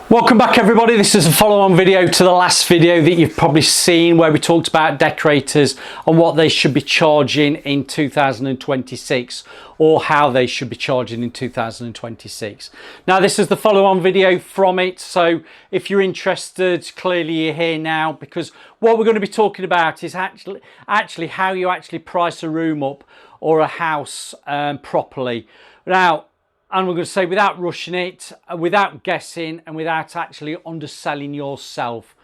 Welcome back everybody. This is a follow-on video to the last video that you've probably seen where we talked about decorators and what they should be charging in 2026 or how they should be charging in 2026. Now this is the follow-on video from it, so if you're interested, clearly you're here now, because what we're going to be talking about is actually how you actually price a room up or a house properly. Now, and we're going to say without rushing it, without guessing, and without actually underselling yourself.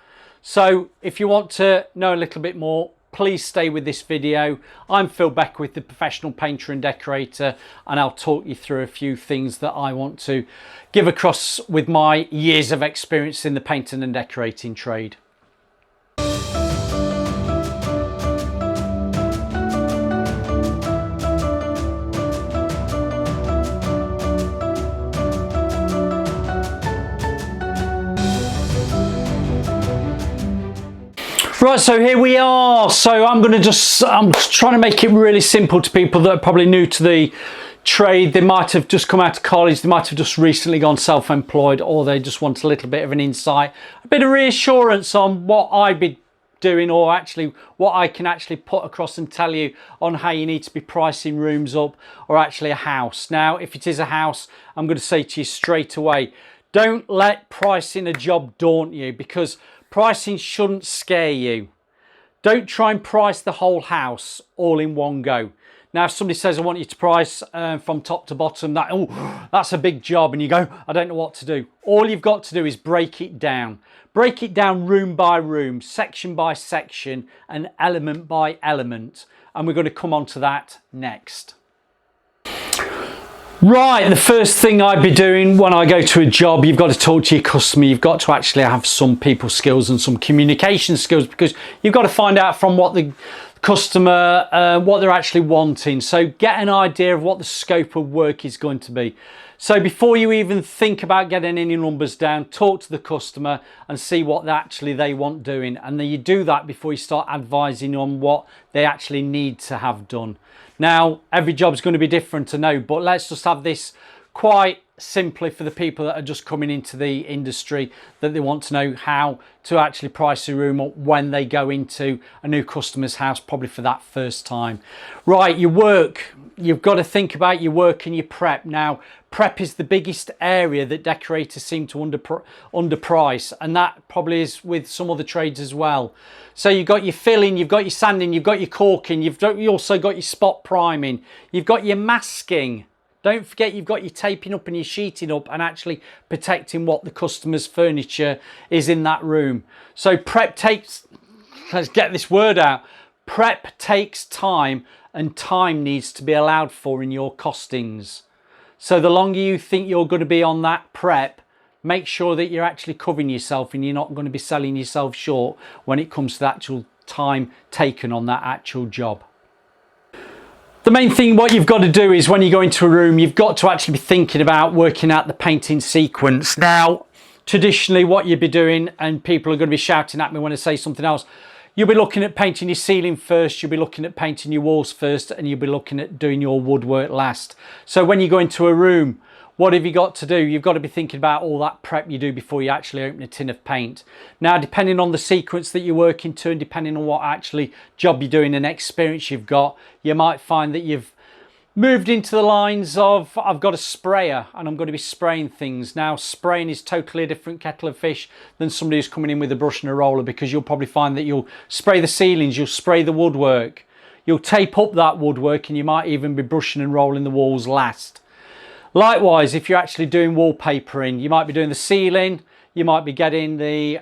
So if you want to know a little bit more, please stay with this video. I'm Phil Beckwith, the professional painter and decorator, and I'll talk you through a few things that I want to give across with my years of experience in the painting and decorating trade. Right, so here we are. So I'm trying to make it really simple to people that are probably new to the trade. They might have just come out of college, they might have just recently gone self-employed, or they just want a little bit of an insight, a bit of reassurance on what I'd be doing, or actually what I can actually put across and tell you on how you need to be pricing rooms up, or actually a house. Now, if it is a house, I'm going to say to you straight away, don't let pricing a job daunt you, because pricing shouldn't scare you. Don't try and price the whole house all in one go. Now, if somebody says, I want you to price from top to bottom, that's a big job, and you go, I don't know what to do. All you've got to do is break it down. Break it down room by room, section by section, and element by element. And we're going to come on to that next. Right, the first thing I'd be doing when I go to a job, you've got to talk to your customer. You've got to actually have some people skills and some communication skills, because you've got to find out from what the customer, what they're actually wanting. So get an idea of what the scope of work is going to be. So before you even think about getting any numbers down, talk to the customer and see what actually they want doing. And then you do that before you start advising on what they actually need to have done. Now, every job's going to be different, I know, but let's just have this quite simply for the people that are just coming into the industry, that they want to know how to actually price a room up when they go into a new customer's house, probably for that first time. Right, your work. You've got to think about your work and your prep. Now, prep is the biggest area that decorators seem to underprice, and that probably is with some other trades as well. So you've got your filling, you've got your sanding, you've got your caulking, you've also got your spot priming, you've got your masking. Don't forget you've got your taping up and your sheeting up and actually protecting what the customer's furniture is in that room. So prep takes, let's get this word out, prep takes time, and time needs to be allowed for in your costings. So the longer you think you're going to be on that prep, make sure that you're actually covering yourself and you're not going to be selling yourself short when it comes to the actual time taken on that actual job. The main thing what you've got to do is when you go into a room, you've got to actually be thinking about working out the painting sequence. Now, traditionally what you'd be doing, and people are going to be shouting at me when I say something else, you'll be looking at painting your ceiling first, you'll be looking at painting your walls first, and you'll be looking at doing your woodwork last. So when you go into a room, what have you got to do? You've got to be thinking about all that prep you do before you actually open a tin of paint. Now, depending on the sequence that you're working to, and depending on what actually job you're doing and experience you've got, you might find that you've moved into the lines of, I've got a sprayer and I'm going to be spraying things. Now, spraying is totally a different kettle of fish than somebody who's coming in with a brush and a roller, because you'll probably find that you'll spray the ceilings, you'll spray the woodwork, you'll tape up that woodwork, and you might even be brushing and rolling the walls last. Likewise, if you're actually doing wallpapering, you might be doing the ceiling, you might be getting the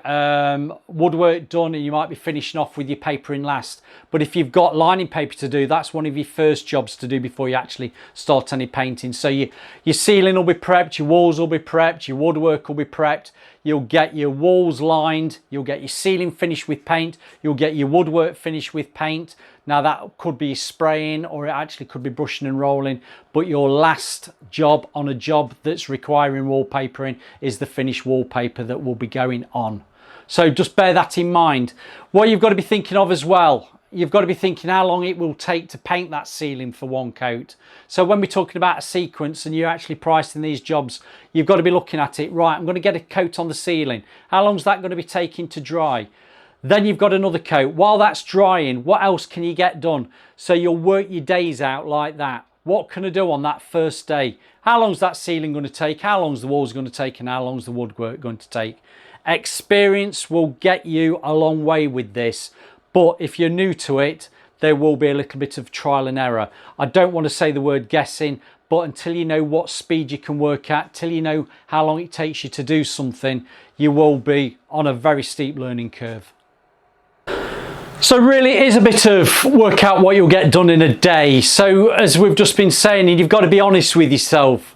woodwork done, and you might be finishing off with your papering last. But if you've got lining paper to do, that's one of your first jobs to do before you actually start any painting. So your ceiling will be prepped, your walls will be prepped, your woodwork will be prepped, you'll get your walls lined, you'll get your ceiling finished with paint, you'll get your woodwork finished with paint. Now that could be spraying, or it actually could be brushing and rolling, but your last job on a job that's requiring wallpapering is the finished wallpaper that will be going on. So just bear that in mind. What you've got to be thinking of as well, you've got to be thinking how long it will take to paint that ceiling for one coat. So when we're talking about a sequence and you're actually pricing these jobs, you've got to be looking at it. Right, I'm going to get a coat on the ceiling. How long is that going to be taking to dry? Then you've got another coat. While that's drying, what else can you get done? So you'll work your days out like that. What can I do on that first day? How long is that ceiling going to take? How long is the walls going to take? And how long is the woodwork going to take? Experience will get you a long way with this. But if you're new to it, there will be a little bit of trial and error. I don't want to say the word guessing, but until you know what speed you can work at, till you know how long it takes you to do something, you will be on a very steep learning curve. So really it is a bit of work out what you'll get done in a day. So as we've just been saying, you've got to be honest with yourself.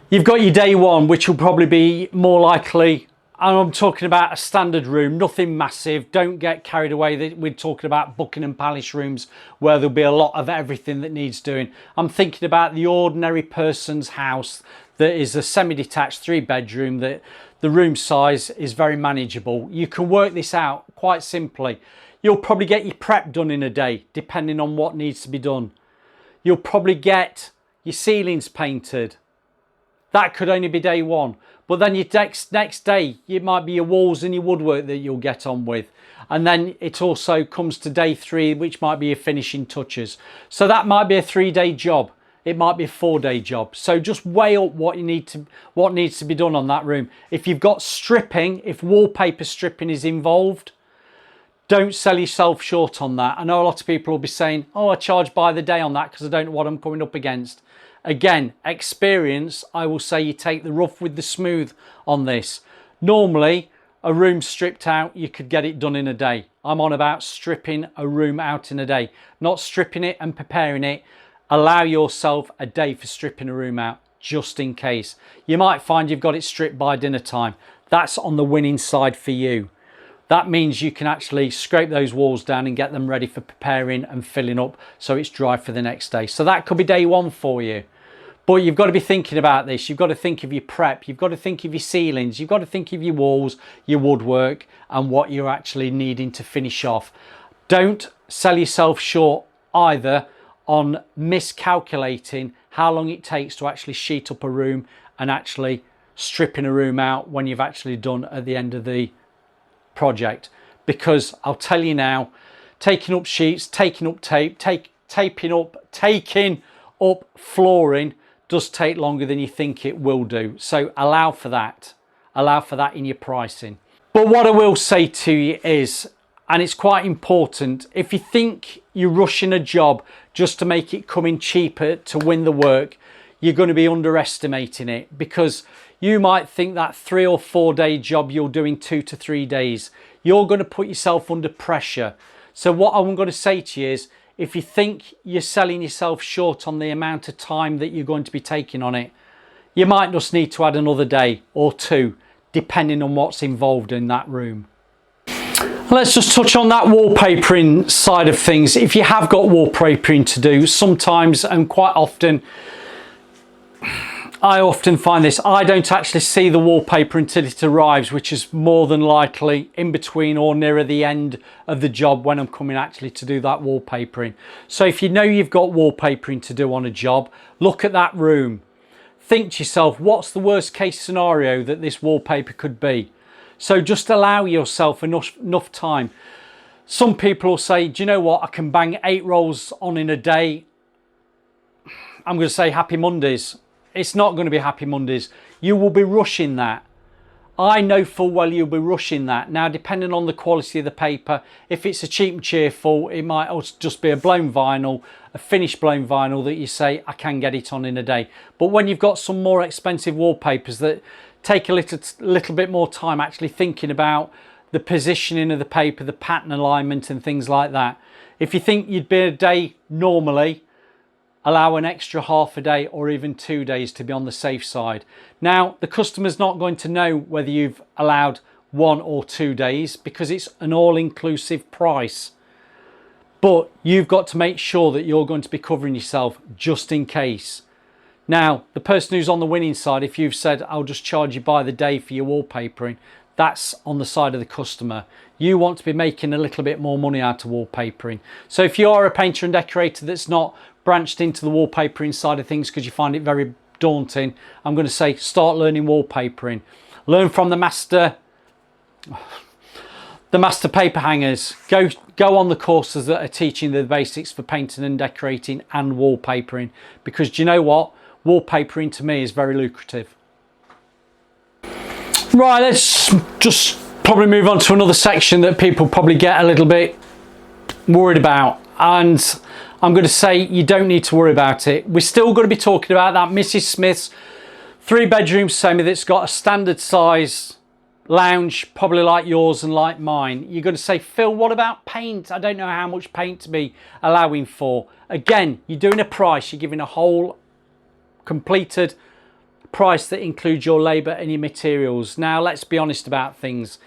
You've got your day one, which will probably be more likely, and I'm talking about a standard room, nothing massive. Don't get carried away. We're talking about Buckingham Palace rooms where there'll be a lot of everything that needs doing. I'm thinking about the ordinary person's house that is a semi-detached 3-bedroom, that the room size is very manageable. You can work this out quite simply. You'll probably get your prep done in a day, depending on what needs to be done. You'll probably get your ceilings painted. That could only be day one. But then your next day, it might be your walls and your woodwork that you'll get on with. And then it also comes to day 3, which might be your finishing touches. So that might be a 3-day job. It might be a 4-day job. So just weigh up what needs to be done on that room. If you've got stripping, if wallpaper stripping is involved, don't sell yourself short on that. I know a lot of people will be saying, oh, I charge by the day on that because I don't know what I'm coming up against. Again, experience, I will say you take the rough with the smooth on this. Normally, a room stripped out, you could get it done in a day. I'm on about stripping a room out in a day, not stripping it and preparing it. Allow yourself a day for stripping a room out, just in case. You might find you've got it stripped by dinner time. That's on the winning side for you. That means you can actually scrape those walls down and get them ready for preparing and filling up so it's dry for the next day. So that could be day one for you. But you've got to be thinking about this. You've got to think of your prep. You've got to think of your ceilings. You've got to think of your walls, your woodwork, and what you're actually needing to finish off. Don't sell yourself short either on miscalculating how long it takes to actually sheet up a room and actually stripping a room out when you've actually done at the end of the project. Because I'll tell you now, taking up sheets, taking up tape, taking up flooring does take longer than you think it will do. So allow for that. Allow for that in your pricing. But what I will say to you is, and it's quite important, if you think you're rushing a job just to make it come in cheaper to win the work, you're going to be underestimating it, because you might think that 3 or 4 day job you'll do in 2 to 3 days. You're going to put yourself under pressure. So what I'm going to say to you is, if you think you're selling yourself short on the amount of time that you're going to be taking on it, you might just need to add another day or 2, depending on what's involved in that room. Let's just touch on that wallpapering side of things. If you have got wallpapering to do, sometimes and quite often, I often find this, I don't actually see the wallpaper until it arrives, which is more than likely in between or nearer the end of the job when I'm coming actually to do that wallpapering. So if you know you've got wallpapering to do on a job, look at that room. Think to yourself, what's the worst case scenario that this wallpaper could be? So just allow yourself enough time. Some people will say, do you know what, I can bang 8 rolls on in a day. I'm going to say happy Mondays. It's not going to be happy Mondays. You will be rushing that. I know full well you'll be rushing that. Now, depending on the quality of the paper, if it's a cheap and cheerful, it might also just be a blown vinyl, a finished blown vinyl that you say, I can get it on in a day. But when you've got some more expensive wallpapers that take a little bit more time actually thinking about the positioning of the paper, the pattern alignment and things like that. If you think you'd be a day normally, allow an extra half a day or even 2 days to be on the safe side. Now, the customer's not going to know whether you've allowed 1 or 2 days because it's an all-inclusive price. But you've got to make sure that you're going to be covering yourself just in case. Now, the person who's on the winning side, if you've said, I'll just charge you by the day for your wallpapering, that's on the side of the customer. You want to be making a little bit more money out of wallpapering. So if you are a painter and decorator that's not branched into the wallpapering side of things because you find it very daunting, I'm going to say start learning wallpapering. Learn from the master paper hangers. Go on the courses that are teaching the basics for painting and decorating and wallpapering, because do you know what? Wallpapering to me is very lucrative. Right, let's just probably move on to another section that people probably get a little bit worried about, and I'm going to say you don't need to worry about it. We're still going to be talking about that Mrs. Smith's 3-bedroom semi that's got a standard size lounge, probably like yours and like mine. You're going to say, Phil, what about paint? I don't know how much paint to be allowing for. Again, you're doing a price, you're giving a whole completed price that includes your labour and your materials. Now let's be honest about things.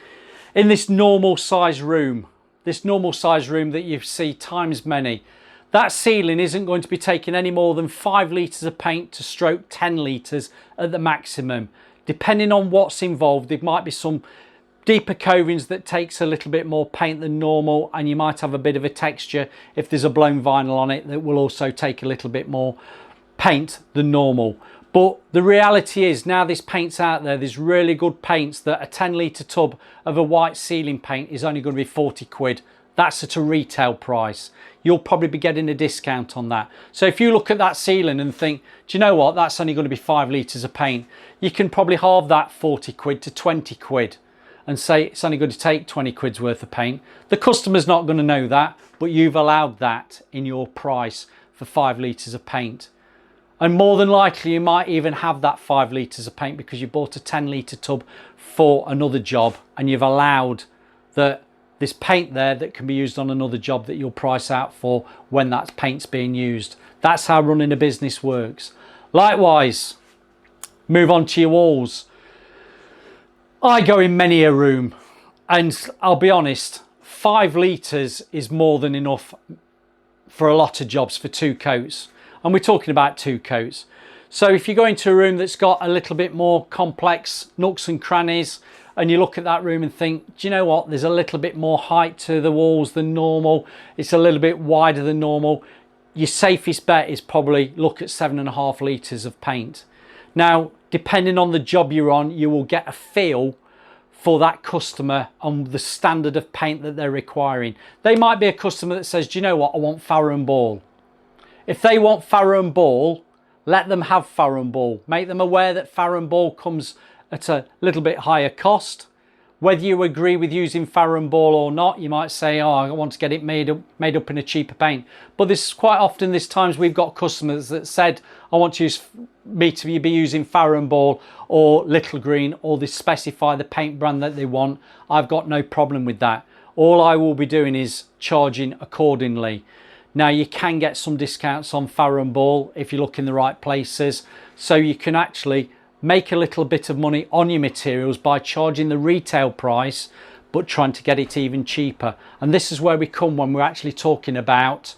In this normal size room that you see times many, that ceiling isn't going to be taking any more than 5 litres of paint to stroke 10 litres at the maximum. Depending on what's involved, there might be some deeper covings that takes a little bit more paint than normal, and you might have a bit of a texture if there's a blown vinyl on it that will also take a little bit more paint than normal. But the reality is, now this paint's out there, there's really good paints that a 10 litre tub of a white ceiling paint is only going to be 40 quid. That's at a retail price. You'll probably be getting a discount on that. So if you look at that ceiling and think, do you know what, that's only going to be 5 litres of paint, you can probably halve that 40 quid to 20 quid and say it's only going to take 20 quid's worth of paint. The customer's not going to know that, but you've allowed that in your price for 5 litres of paint. And more than likely you might even have that 5 litres of paint because you bought a 10 litre tub for another job, and you've allowed that this paint there that can be used on another job that you'll price out for when that paint's being used. That's how running a business works. Likewise, move on to your walls. I go in many a room, and I'll be honest, 5 litres is more than enough for a lot of jobs for 2 coats. And we're talking about 2 coats. So if you go into a room that's got a little bit more complex nooks and crannies, and you look at that room and think, do you know what, there's a little bit more height to the walls than normal, it's a little bit wider than normal, your safest bet is probably look at 7.5 litres of paint. Now, depending on the job you're on, you will get a feel for that customer on the standard of paint that they're requiring. They might be a customer that says, do you know what, I want Farrow and Ball. If they want Farrow and Ball, let them have Farrow and Ball. Make them aware that Farrow and Ball comes at a little bit higher cost. Whether you agree with using Farrow and Ball or not, you might say, oh, I want to get it made up in a cheaper paint. But this is quite often, there's times we've got customers that said, I want to use me to be using Farrow and Ball or Little Green, or they specify the paint brand that they want. I've got no problem with that. All I will be doing is charging accordingly. Now, you can get some discounts on Farrow and Ball if you look in the right places, so you can actually make a little bit of money on your materials by charging the retail price but trying to get it even cheaper. And this is where we come when we're actually talking about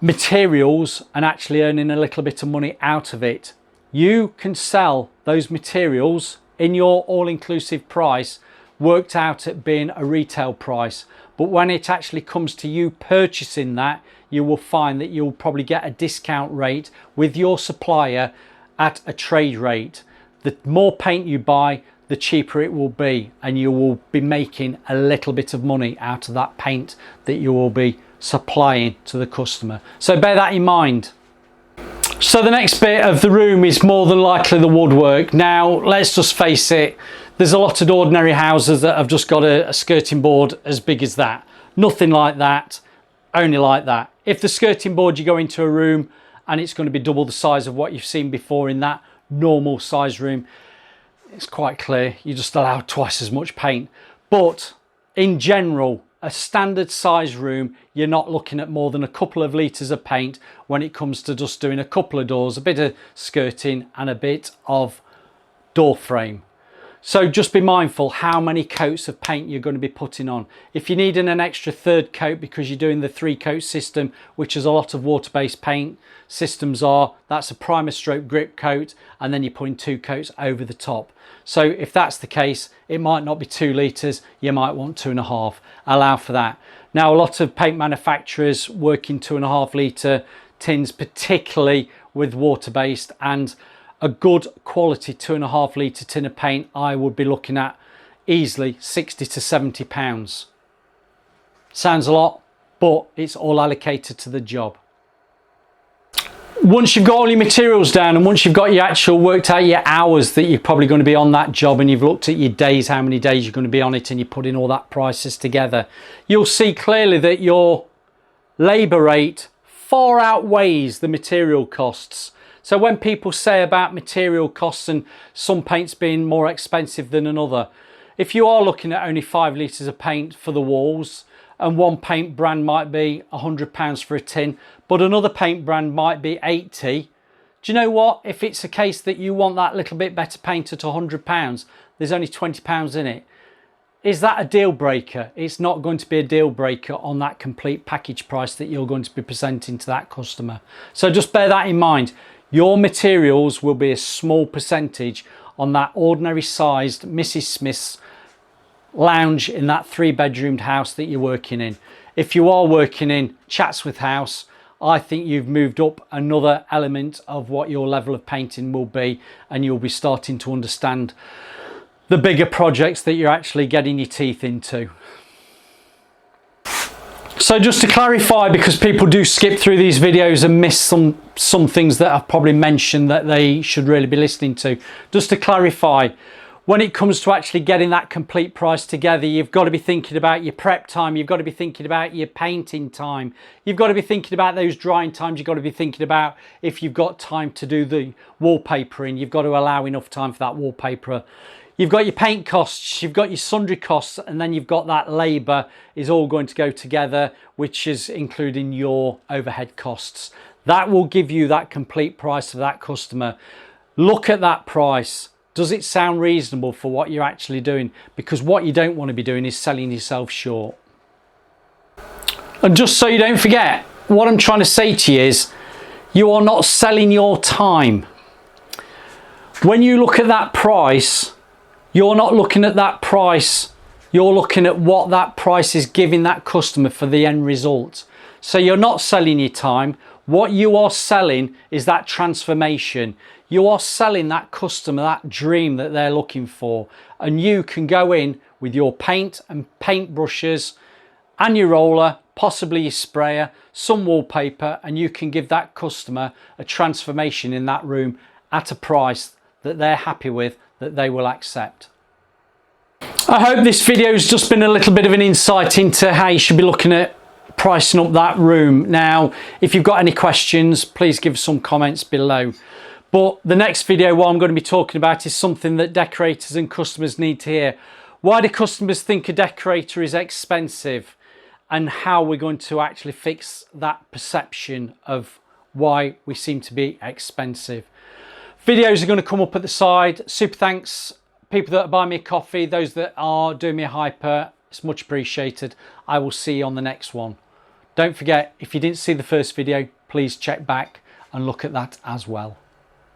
materials and actually earning a little bit of money out of it. You can sell those materials in your all-inclusive price worked out at being a retail price, but when it actually comes to you purchasing that, you will find that you'll probably get a discount rate with your supplier at a trade rate. The more paint you buy, the cheaper it will be, and you will be making a little bit of money out of that paint that you will be supplying to the customer. So bear that in mind. So the next bit of the room is more than likely the woodwork. Now, let's just face it, there's a lot of ordinary houses that have just got a skirting board as big as that. Nothing like that, only like that. If the skirting board, you go into a room and it's going to be double the size of what you've seen before in that normal size room, it's quite clear you just allow twice as much paint. But in general, a standard size room, you're not looking at more than a couple of litres of paint when it comes to just doing a couple of doors, a bit of skirting and a bit of door frame. So just be mindful how many coats of paint you're going to be putting on. If you're needing an extra third coat because you're doing the 3-coat system, which is a lot of water-based paint systems are, that's a primer stroke grip coat, and then you're putting 2 coats over the top. So if that's the case, it might not be 2 litres, you might want 2.5. Allow for that. Now, a lot of paint manufacturers work in 2.5 litre tins, particularly with water-based, and a good quality 2.5 litre tin of paint, I would be looking at easily 60 to 70 pounds. Sounds a lot, but it's all allocated to the job. Once you've got all your materials down, and once you've got your actual worked out your hours that you're probably going to be on that job, and you've looked at your days, how many days you're going to be on it, and you put in all that prices together, you'll see clearly that your labour rate far outweighs the material costs. So when people say about material costs and some paints being more expensive than another, if you are looking at only 5 litres of paint for the walls, and one paint brand might be £100 for a tin, but another paint brand might be 80, do you know what? If it's a case that you want that little bit better paint at £100, there's only £20 in it. Is that a deal breaker? It's not going to be a deal breaker on that complete package price that you're going to be presenting to that customer. So just bear that in mind. Your materials will be a small percentage on that ordinary sized Mrs. Smith's lounge in that 3-bedroomed house that you're working in. If you are working in Chatsworth House, I think you've moved up another element of what your level of painting will be, and you'll be starting to understand the bigger projects that you're actually getting your teeth into. So just to clarify, because people do skip through these videos and miss some things that I've probably mentioned that they should really be listening to. Just to clarify, when it comes to actually getting that complete price together, you've got to be thinking about your prep time, you've got to be thinking about your painting time, you've got to be thinking about those drying times, you've got to be thinking about if you've got time to do the wallpapering, you've got to allow enough time for that wallpaper. You've got your paint costs, you've got your sundry costs, and then you've got that labour is all going to go together, which is including your overhead costs. That will give you that complete price for that customer. Look at that price. Does it sound reasonable for what you're actually doing? Because what you don't want to be doing is selling yourself short. And just so you don't forget, what I'm trying to say to you is, you are not selling your time. When you look at that price, you're not looking at that price, you're looking at what that price is giving that customer for the end result. So you're not selling your time. What you are selling is that transformation. You are selling that customer that dream that they're looking for. And you can go in with your paint and paint brushes and your roller, possibly your sprayer, some wallpaper, and you can give that customer a transformation in that room at a price that they're happy with, that they will accept. I hope this video has just been a little bit of an insight into how you should be looking at pricing up that room. Now, if you've got any questions, please give some comments below. But the next video, what I'm going to be talking about, is something that decorators and customers need to hear. Why do customers think a decorator is expensive, and how we're going to actually fix that perception of why we seem to be expensive. Videos are going to come up at the side. Super thanks, people that are buying me a coffee, those that are doing me a hyper, it's much appreciated. I will see you on the next one. Don't forget, if you didn't see the first video, please check back and look at that as well.